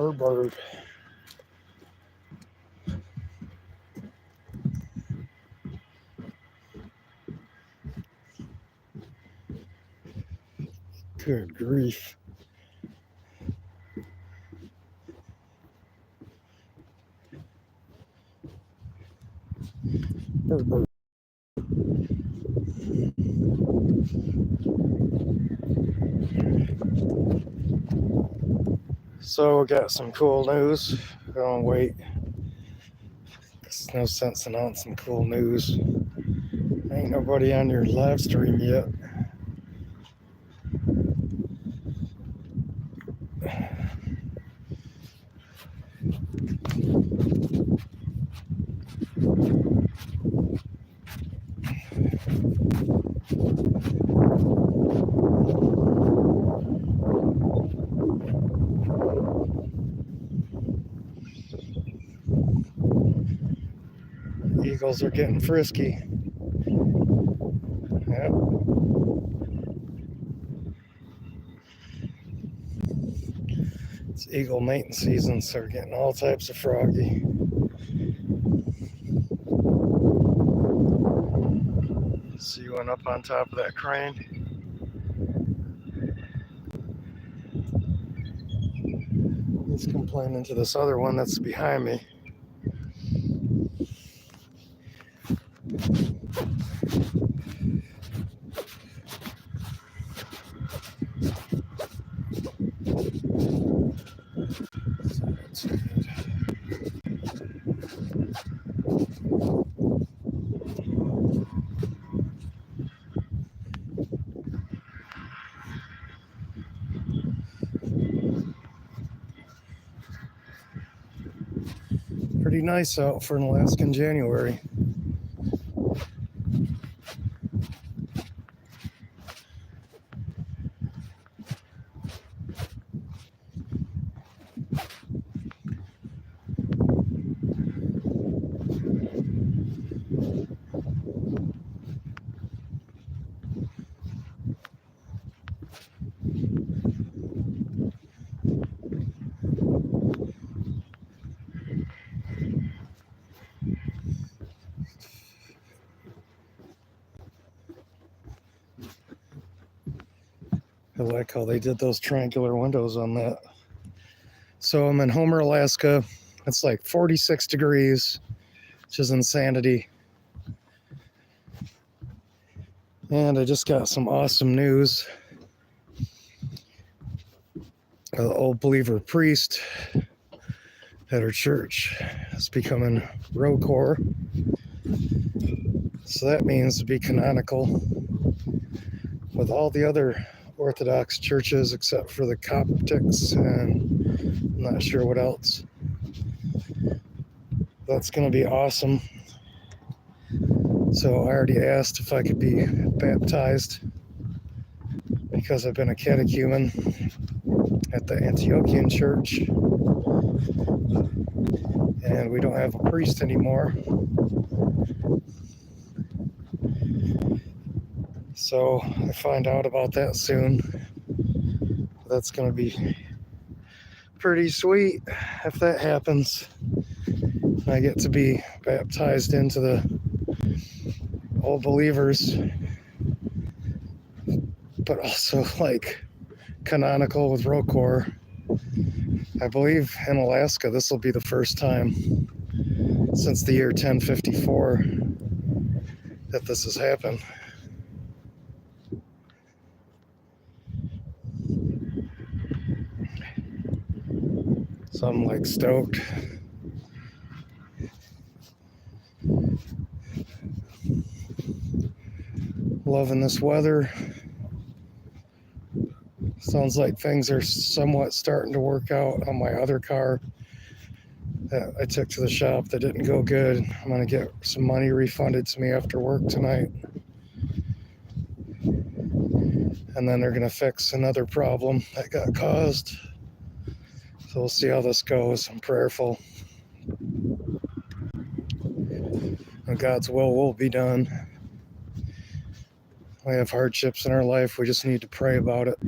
Bird. Good grief. Bird. So we got some cool news. Oh wait. There's no sense in on some cool news. Ain't nobody on your live stream yet. Eagles are getting frisky. Yep. It's eagle mating season, so we're getting all types of froggy. See one up on top of that crane. He's complaining to this other one that's behind me. Pretty nice out for an Alaskan January. I like how they did those triangular windows on that. So I'm in Homer, Alaska. It's like 46 degrees, which is insanity. And I just got some awesome news. The old believer priest at her church is becoming ROCOR. So that means to be canonical with all the other Orthodox churches except for the Coptics and I'm not sure what else. That's going to be awesome. So I already asked if I could be baptized because I've been a catechumen at the Antiochian church and we don't have a priest anymore. So I find out about that soon. That's going to be pretty sweet if that happens. I get to be baptized into the old believers, but also like canonical with ROCOR. I believe in Alaska this will be the first time since the year 1054 that this has happened. So I'm like stoked. Loving this weather. Sounds like things are somewhat starting to work out on my other car that I took to the shop that didn't go good. I'm going to get some money refunded to me after work tonight. And then they're going to fix another problem that got caused. So we'll see how this goes. I'm prayerful. And God's will be done. We have hardships in our life. We just need to pray about it.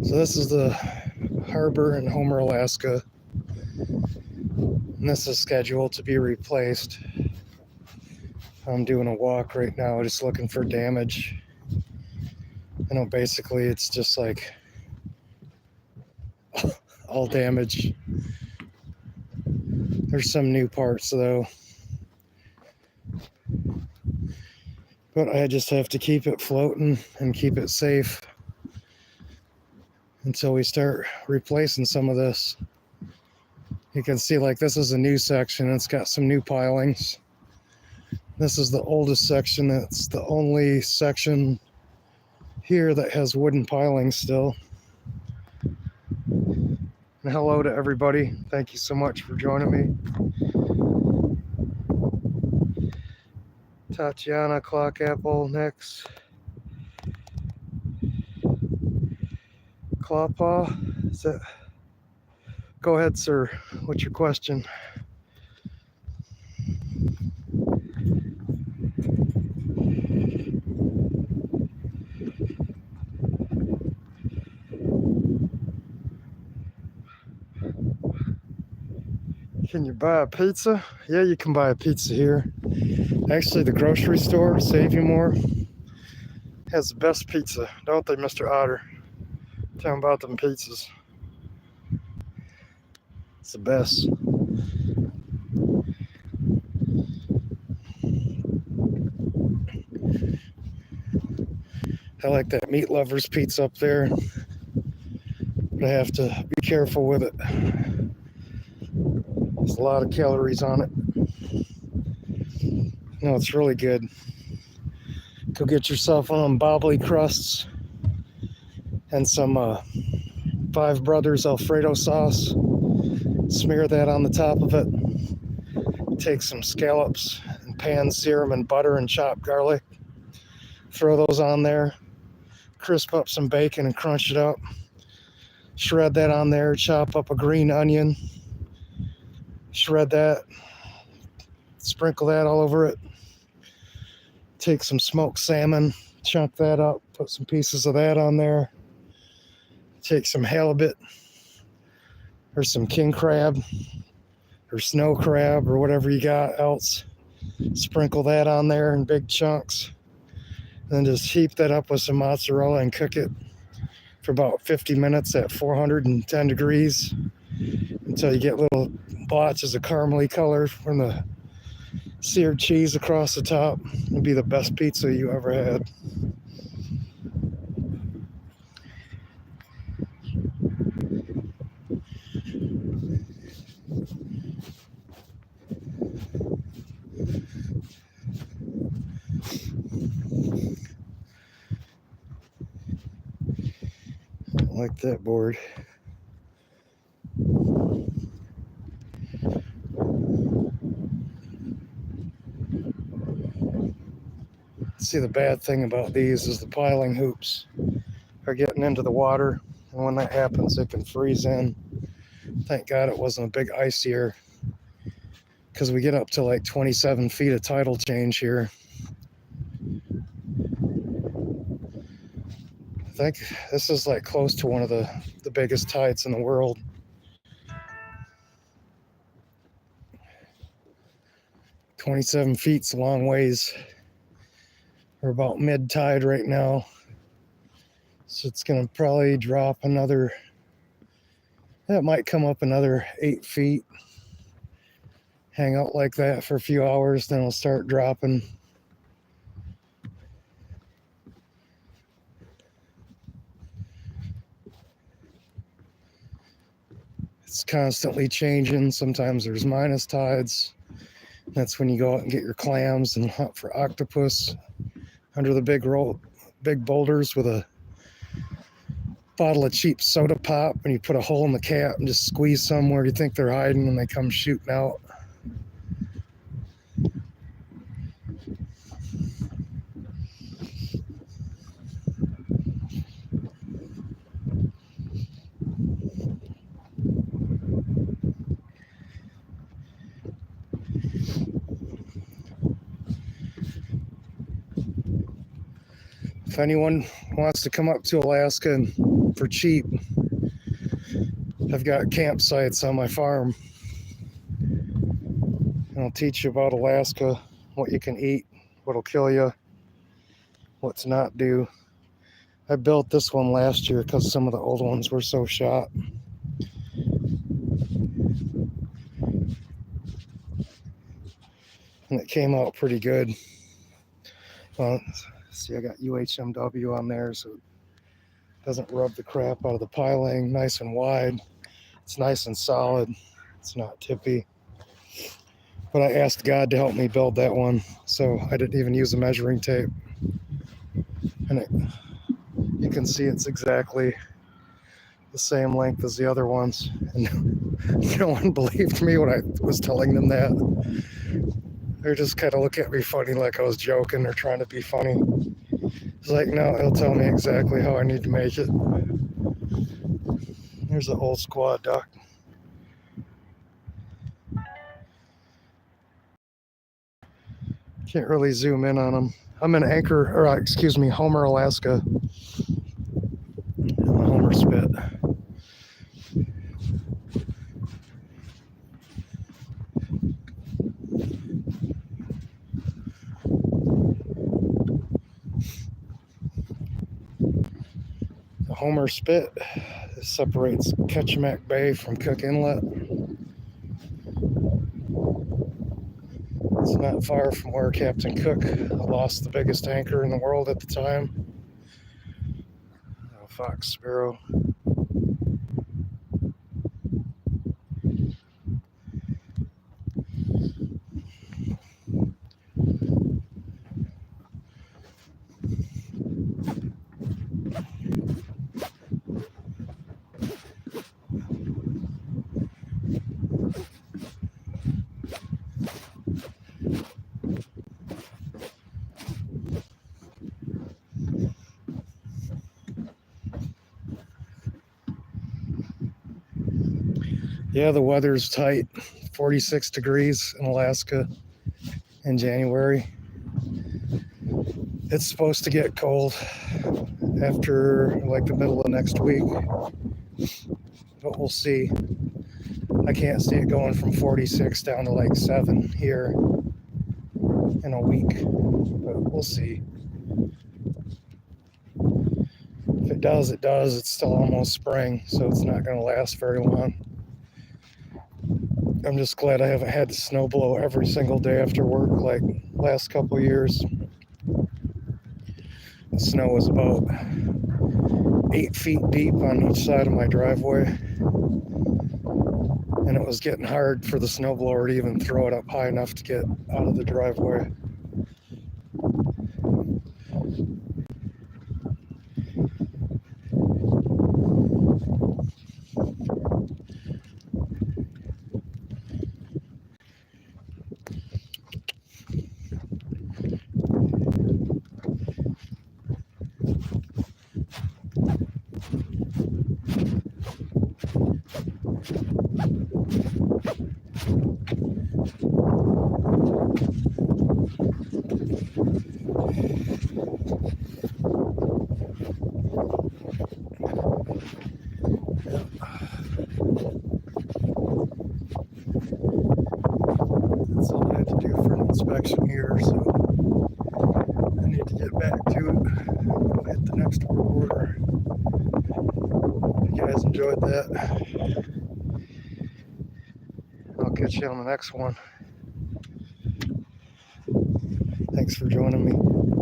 So So this is the harbor in Homer, Alaska. And this is scheduled to be replaced. I'm doing a walk right now, just looking for damage. You know, basically it's just like all damage. There's some new parts though. But I just have to keep it floating and keep it safe until we start replacing some of this. You can see like this is a new section. It's got some new pilings. This is the oldest section. It's the only section here that has wooden pilings still. And hello to everybody. Thank you so much for joining me. Tatiana Clock Apple next. Clawpaw, is that? Go ahead, sir. What's your question? Can you buy a pizza? Yeah, you can buy a pizza here. Actually, the grocery store, Save You More, has the best pizza, don't they, Mr. Otter? Tell them about them pizzas. It's the best. I like that Meat Lovers pizza up there, but I have to be careful with it. There's a lot of calories on it. No, it's really good. Go get yourself one of them bobbly crusts and some Five Brothers Alfredo sauce. Smear that on the top of it. Take some scallops and pan sear them in butter and chopped garlic. Throw those on there. Crisp up some bacon and crunch it up. Shred that on there. Chop up a green onion. Shred that. Sprinkle that all over it. Take some smoked salmon. Chunk that up. Put some pieces of that on there. Take some halibut or some king crab or snow crab or whatever you got else. Sprinkle that on there in big chunks. Then just heap that up with some mozzarella and cook it for about 50 minutes at 410 degrees until you get little blotches of caramely color from the seared cheese across the top. It'll be the best pizza you ever had. I don't like that board. See, the bad thing about these is the piling hoops are getting into the water, and when that happens it can freeze in. Thank God it wasn't a big ice year, because we get up to like 27 feet of tidal change here. I think this is like close to one of the biggest tides in the world. "27 feet's a long ways." We're about mid-tide right now. So it's going to probably drop another, that might come up another 8 feet. Hang out like that for a few hours, then it'll start dropping. It's constantly changing. Sometimes there's minus tides. That's when you go out and get your clams and hunt for octopus under the big boulders with a bottle of cheap soda pop, and you put a hole in the cap and just squeeze somewhere you think they're hiding, and they come shooting out. If anyone wants to come up to Alaska and for cheap. I've got campsites on my farm. I'll teach you about Alaska, what you can eat, what'll kill you, what to not do. I built this one last year because some of the old ones were so shot. And it came out pretty good. See, I got UHMW on there, so it doesn't rub the crap out of the piling. Nice and wide. It's nice and solid. It's not tippy. But I asked God to help me build that one, so I didn't even use a measuring tape. And you can see it's exactly the same length as the other ones. And no one believed me when I was telling them that. They just kind of look at me funny like I was joking or trying to be funny. It's like, no, he'll tell me exactly how I need to make it. Here's the whole squad duck. Can't really zoom in on them. I'm in Homer, Alaska. In the Homer Spit. The Homer Spit separates Ketchimak Bay from Cook Inlet. It's not far from where Captain Cook lost the biggest anchor in the world at the time. Fox Sparrow. Yeah, the weather's tight. 46 degrees in Alaska in January. It's supposed to get cold after like the middle of next week, but we'll see. I can't see it going from 46 down to like 7 here in a week, but we'll see. If it does, it does. It's still almost spring, so it's not going to last very long. I'm just glad I haven't had to snow blow every single day after work like last couple of years. The snow was about 8 feet deep on each side of my driveway. And it was getting hard for the snowblower to even throw it up high enough to get out of the driveway. That's all I had to do for an inspection here, so I need to get back to it. I'll hit the next work order. If you guys enjoyed that, I'll catch you on the next one. Thanks for joining me.